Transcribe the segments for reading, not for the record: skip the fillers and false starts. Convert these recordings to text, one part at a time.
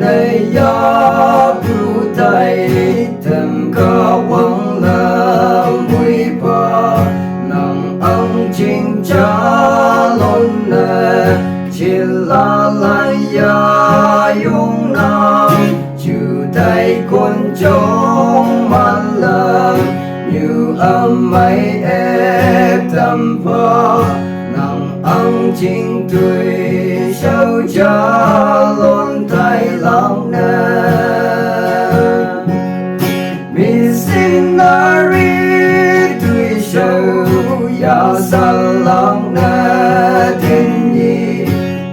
này ya bu tay thầm ca quăng là mùi bà nang ông chính cha lon nè chỉ là ya yung nam chữ tay con trong man là như âm mấy ép tâm phật nang ông chính tuổi sâu cha lon tay lòng nè missionary tuổi sâu ya sa lòng nè thiên nhi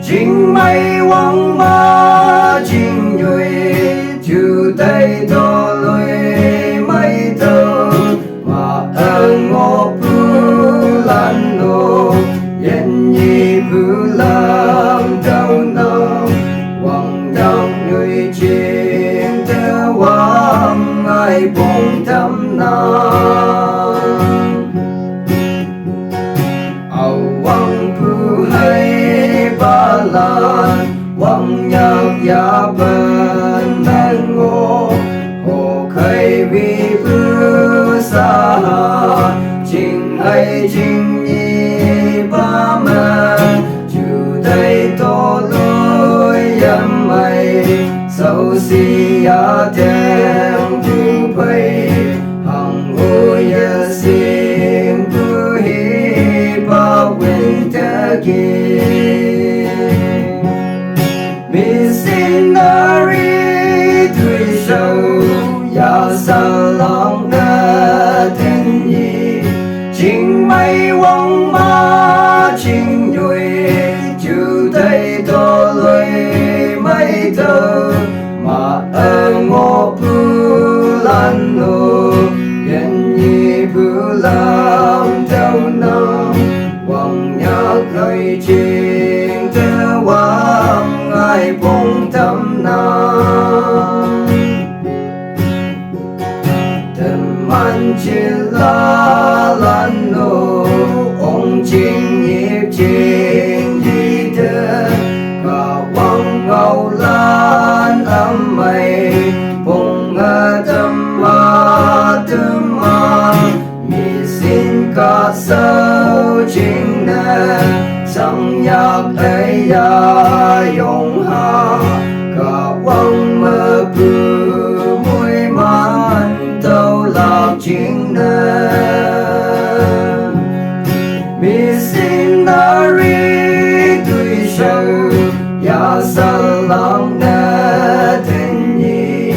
chính mây quăng ma chính nhuệ chữ tay to lôi mây tơ mà ơn ngô bưu lan nô yên nhi bưu làm đâu nào quăng đông người chiến theo quăng ai bông thăm nào âu quăng bưu hay ba lan quăng nhạc ya bên nang ngô hồ khai vi bưu sa chính hay chính nhi ba mẹ chữ tay to lối yam mây sâu si ya tem tu bay hằng ô ya sim tu hi ba winter gi missionary tuổi sâu ya sa lòng nè thiên nhi chính mây quăng ma chính nhuệ chữ tay to lôi mây tơ mà ơn ngô bưu lan nô yên nhi bưu làm theo nam quăng nhạc lời chiến theo quăng ai bông thăm nam thầm man chỉ la lan nô ông chính nhịp chính đi thế cả quăng ngâu lan âm mây bông ngơ tâm ma mi xin ca sâu chính nè sang nhạc ấy ya yong ha cả quăng mơ bưu môi man tâu lạc chính nè missionary tuổi sâu ya sa lòng nè thiên nhi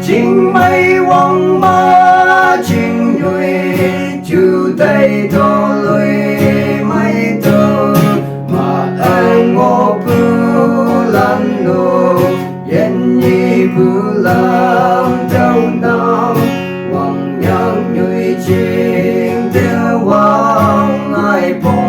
chính mây quăng ma chính nhuệ chữ tay to lôi mây tơ mà ơn ngô bưu lan nô yên nhi bưu làm đâu nào quăng nhang nhuệ chiến theo quăng ai bông